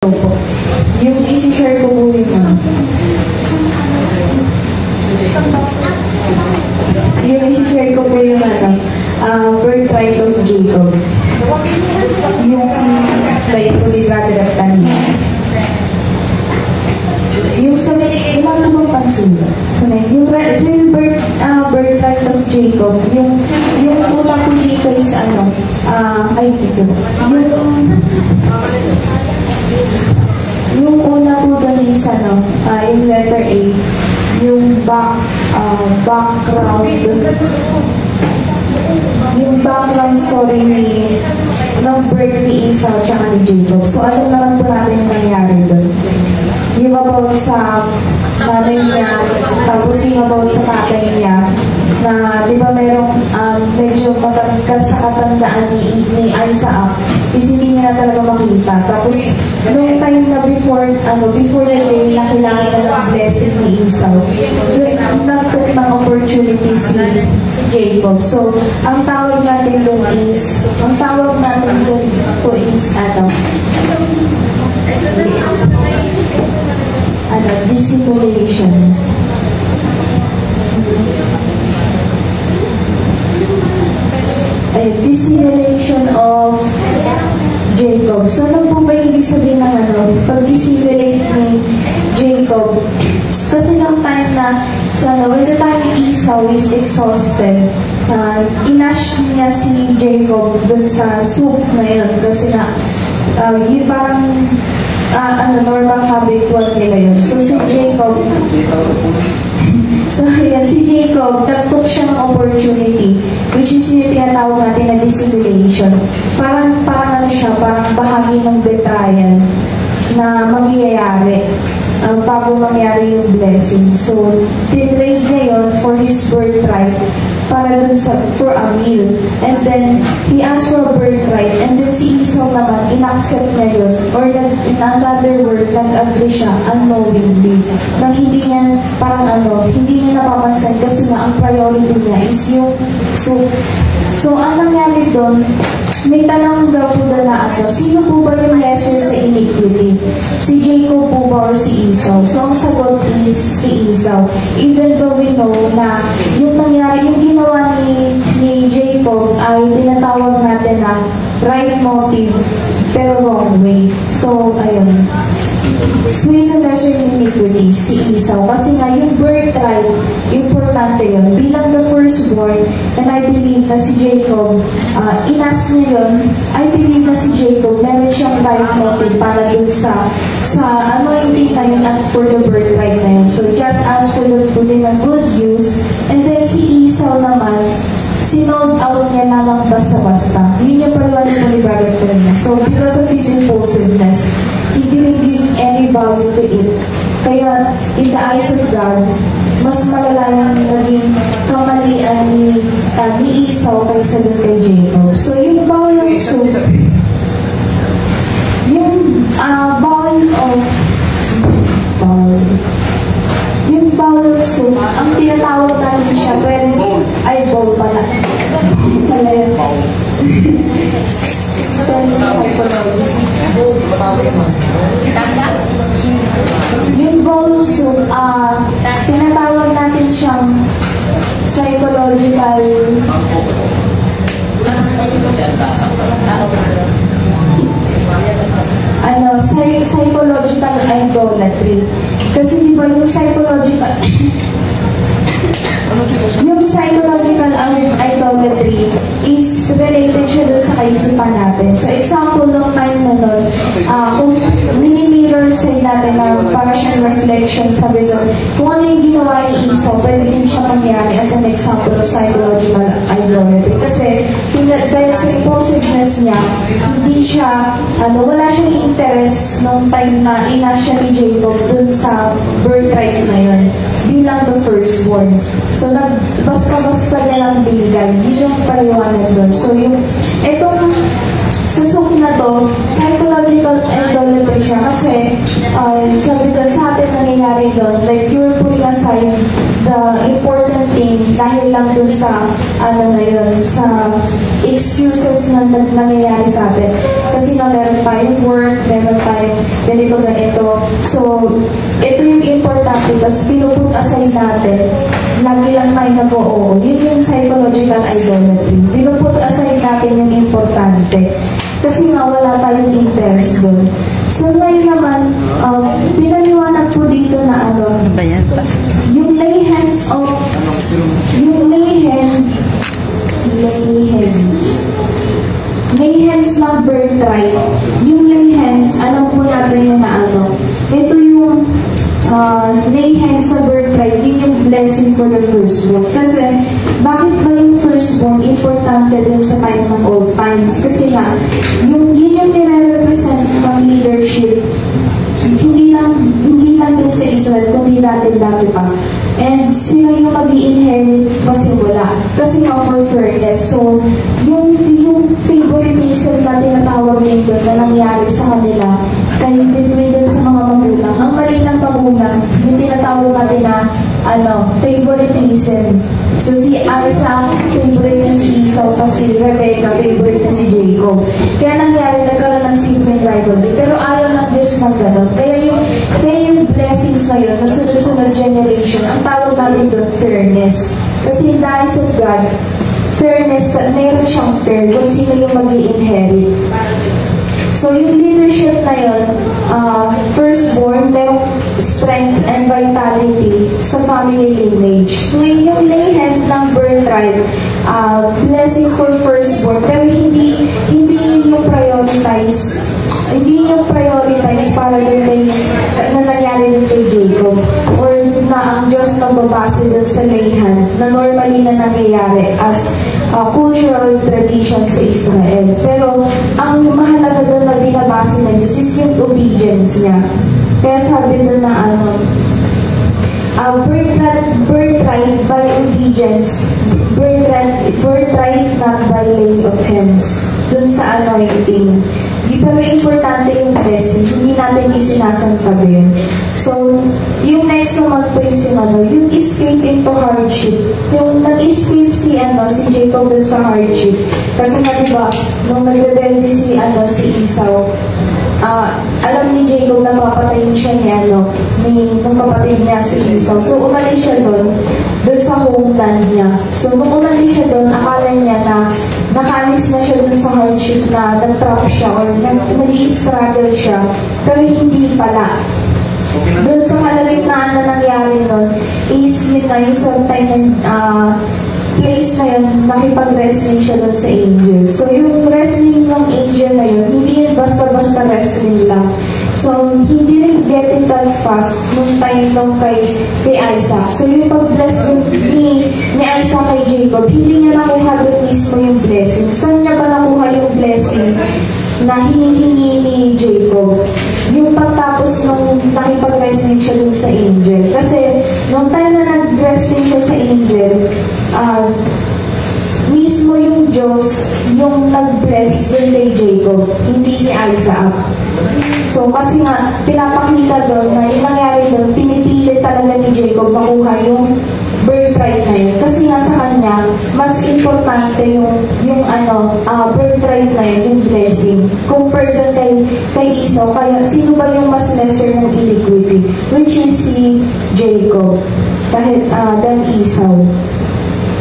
Opo. Yung i-share ko po yung i-share ko po yung birthright of Jacob. Yung like ko di brother of kanina. Yung sa may mga namang pansulat. So, yung real birthright of Jacob, yung una ko dito is ay dito. Yung una po doon is yung letter A, yung background story ng birth ni Esau at ni Jacob. So, ano naman po natin yung nangyari doon? Yung about sa nanay niya, tapos yung about sa tatay niya, na di ba mayroong medyo matangkad sa katandaan ni Isaac, is hindi niya na talaga makita. Tapos, nung time na before the day na kailangan na ng blessing ni Esau, doon nagtook ng opportunity si Jacob. So, ang tawag natin doon is, dissimulation. Dissimulation of Jacob. So, ano po ba ibig sabihin ng pag-dissimulate ni Jacob? Kasi ng time na, when the time Esau is exhausted, inash niya si Jacob dun sa soup na yun. Kasi yung parang normal habitual nila yun. So, si Jacob, nagtook siya ng opportunity, which is yung tinatawag natin na dissimulation. Parang bahagi ng betrayal na mangyayari bago mangyari yung blessing. So, tinrade niya yun for his birthright para dun for a meal. And then, he asked for a birthright. And then, si Esau naman, in-accept niya yun. Or, in another word, nag-agree siya unknowingly. Na hindi niya, hindi niya napapansin kasi nga ang priority niya is yung soup. So, ang nangyari doon, may tanong daw po na sino po ba yung lesser sa iniquity? Si Jacob po ba or si Esau? So, ang sagot is si Esau. Even though we know na yung nangyari, yung ginawa ni Jacob ay tinatawag natin na right motive pero wrong way. So, ayun. So, is a lesser iniquity, si Esau. Kasi nga, yung birthright, importante yun. Bilang the firstborn, and I believe na si Jacob, inas niya yun, I believe na si Jacob, meron siyang right motive para dun sa anointing na yun at for the birthright na yun. So, just as for the putting a good use, and then si Esau naman, sinold out niya lamang basta-basta. Yun yung paliwanag mo ni Brother niya. So, because of his impulsiveness, he didn't give any value to it. Kaya, in the eyes of God, mas malala yung naging kamalian ni Esau kaysa dun kay Jacob. So, yung bowl of soup, ang tinatawag natin siya, bowl pala. Pala yun. Spelling psychologist. Yung bowl soup, tinatawag natin siyang psychological psychological idolatry. Kasi di ba yung psychological idolatry is related siya dun sa kaisipan natin. So, example ng time na nun, kung mini-mirror side natin na para siyang reflection, sabi doon, kung ano yung ginawa ni Esau, pwede din siya mangyari as an example of psychological idolatry. Kasi, dahil sa impulsiveness niya, hindi siya, wala siyang interest nung time na ina siya ni Jacob dun sa birthright na yun, bilang the firstborn. So, basta-basta niya lang binigay. Yun yung paliwanag doon. So, etong sa soup na to, psychological idolatry siya kasi sabi doon sa atin nangyayari doon, like you're putting aside the important thing dahil lang doon sa sa excuses na nangyayari sa atin. Kasi nga meron tayong work, meron tayong ganito. So, ito yung importante, tapos pinuput aside natin, lagi lang tayo nag-oo. Yun yung psychological idolatry. Pinuput aside natin yung importante. Kasi nga wala tayong interest doon. So ngayon naman, pinaliwanag po dito na yung lay hands ng birthright, yung lay hands, alam po natin yung na ito yung lay hands sa birthright, yun yung blessing for the firstborn. Kasi, bakit ba yung firstborn importante din sa time ng old times? Kasi nga, yun yung nire-represent ng leadership, hindi lang din sa Israel, kundi dati pa. And sila yung mag-i-inherit pasimula. Kasi nga for fairness. So, yung favoritism na tinatawag nito na nangyari sa kanila, kaya between dun sa mga magulang. Ang mali ng magulang, yung tinatawag natin na favoritism. So si Isaac, favorite na si Esau, kasi Rebecca, favorite na si Jacob. Kaya nangyari, nagkaroon ng sibling rivalry. Pero ayaw ng Diyos ng gano'n. Kaya yung blessings na yun, na sunod-sunod generation, ang tawag natin doon, fairness. Kasi in the eyes of God, fairness, mayroon siyang fair kung sino yung mag-i-inherit. So, yung leadership na yun, firstborn, merong strength and vitality sa family lineage. So, yung lay hand ng birthright, blessing for firstborn, pero hindi yung prioritize. Hindi yung prioritize para yung na nangyari din kay Jacob, or na ang Diyos magbabase dun sa lay hand na normally na nangyayari as cultural tradition sa Israel. Pero ang mahalaga doon na binabase ng Diyos is yung obedience niya. Kaya sabi doon na birthright by obedience, birthright not by laying of hands. Doon sa anointing. Pero importante yung blessing, hindi natin isinasantabi yun. So, yung next naman po is yung escape into hardship. Yung nag-escape si Jacob dun sa hardship. Kasi nga diba, nung nag-rebelde si Esau, alam ni Jacob na papatayin siya nung kapatid niya si Esau. So, umalis siya dun sa homeland niya. So, nung umalis siya dun, akala niya na nakaalis na siya dun sa hardship na nag-trap siya or nag-i-struggle siya. Pero hindi pala. Dun sa kalagitnaan na nangyari nun is yun na yung sometime place na yun, nakipag-wrestling siya dun sa angel. So, yung wrestling ng angel na yun, hindi yun basta-basta wrestling lang. So, hindi rin get it that fast nung time nung kay Isaac. So, yung pag-bless ni Isaac kay Jacob, hindi niya nakuha doon mismo yung blessing. Saan niya ba nakuha yung blessing na hinihingi ni Jacob? Yung pagtapos nung nakipag-wrestling siya dun sa angel. Kasi, nung time na nag-wrestling siya sa angel, mismo yung Diyos yung nag-bless din kay Jacob, hindi si Isaac. So, kasi nga, pinapakita doon na yung nangyari doon, pinipili talaga ni Jacob makuha yung birthright na yun. Kasi nga sa kanya, mas importante yung birthright na yun, yung blessing. Compared doon kay Esau, kaya sino ba yung mas lesser ng iniquity? Which is si Jacob, than Esau.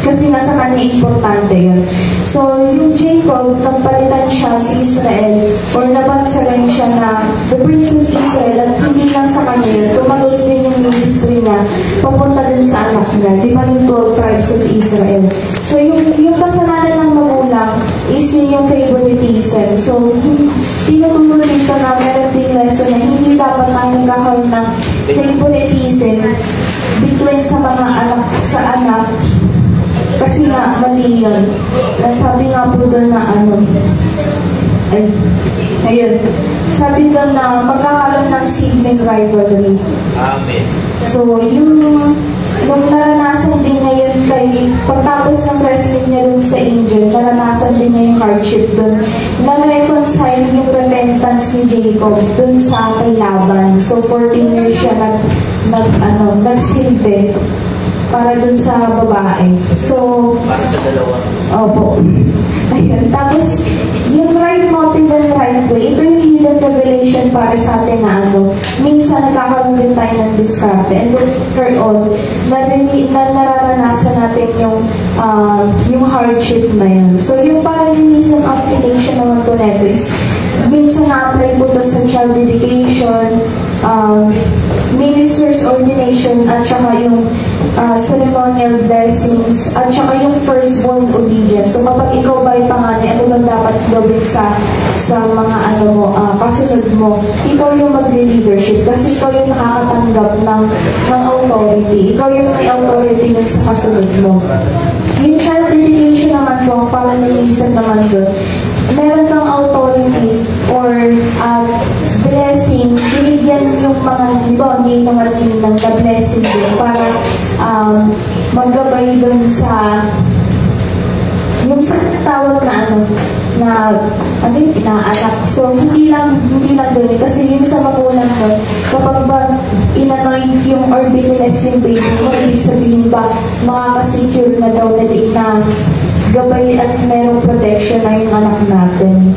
Kasi nga sa kanya importante yun. So, yung Jacob, nagpalitan siya si Israel or nabansagan siya na the Prince of Israel at hindi lang sa kanya yun. Tumalos din yung ministry niya papunta din sa anak niya. Di ba yung 12 tribes of Israel? So, yung kasalanan ng magulang is yung favoritism. So, tinuturo dito na meron din lesson na hindi dapat tayo nagkakaroon ng favoritism between sa mga anak. Kasi nga, mali yun. Sabi nga po doon na sabi doon na magkakaroon ng sibling rivalry. Amen. So, nung naranasan din niya yun pagtapos ng wrestling niya dun sa angel, naranasan din niya yung hardship dun. Na-reconcile yung repentance ni Jacob dun sa kay Laban. So, 14 years siya nagsilbi. para dun sa babae. So, Para sa dalawa. opo. Ayun. Tapos, yung right motive and right way, ito yung hidden revelation para sa atin na minsan nagkakaroon din tayo ng diskarte. And then, later on, nararanasan natin yung hardship na yun. So, yung parang reason application naman po neto is, minsan na-apply po to sa child dedication, minister's ordination, at saka yung ceremonial blessings, at saka yung firstborn obedience. So kapag ikaw ba ay panganay, ano bang dapat gawin sa mga kasunod mo? Ikaw yung mag-leadership kasi ikaw yung nakakatanggap ng authority. Ikaw yung may authority nun sa kasunod mo. Yung child dedication naman po, para nilisan naman doon, meron kang authority or blessing, binigyan yung mga, di ba, hindi nung ng blessing din para maggabay dun sa yung sa tawag na yung inaanak. So, hindi lang doon. Kasi yung sa magulang mo, kapag ba inanoint yung or biniless yung baby mo, ibig sabihin ba, makakasecure na daw na gabay at merong protection na yung anak natin.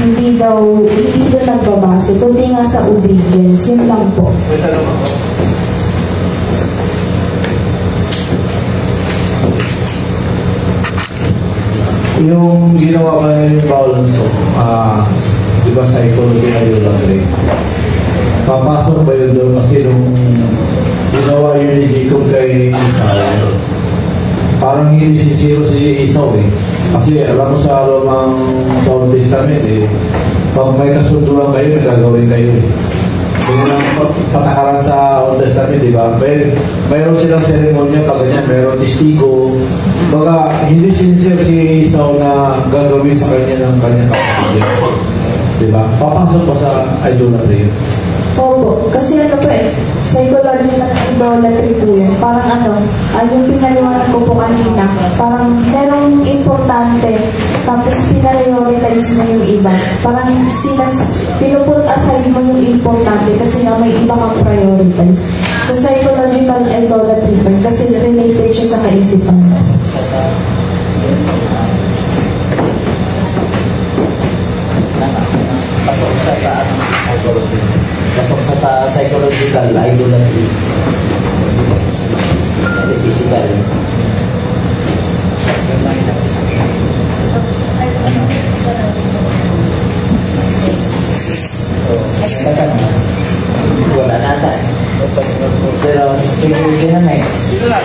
Hindi doon nagbabase, kundi nga sa obedience. Yun lang po. Yung ginawa ko na yung Paulonso, di ba psychology na yun lang rin. Papasok ba yun doon kasi nung ginawa yun ni Jacob kay Esau, parang hinisisiro si Esau eh. Kasi alam mo sa Romang sa Old Testament eh, pag may kasunduan kayo, may gagawin kayo eh. Yung patakaran sa Old Testament, di ba? Mayroon silang seremonya pag ganyan, mayroon testigo. Baga, hindi sincere si Esau na gagawin sa kanya ng kanyang kapatid. Di ba? Papasok pa sa idolatry. Opo. Kasi psychology ng idolatry po yun. Parang yung pinaliwanag ko po kanina, parang merong importante, tapos pinarioritize mo yung iba. Parang pinuput aside mo yung importante kasi nga may iba kang prioritize. So, psychological idolatry po kasi related siya sa kaisipan. Pasok sa psychological idolatry. Kasi physical. Wala nata. Pero sige na next. Sino?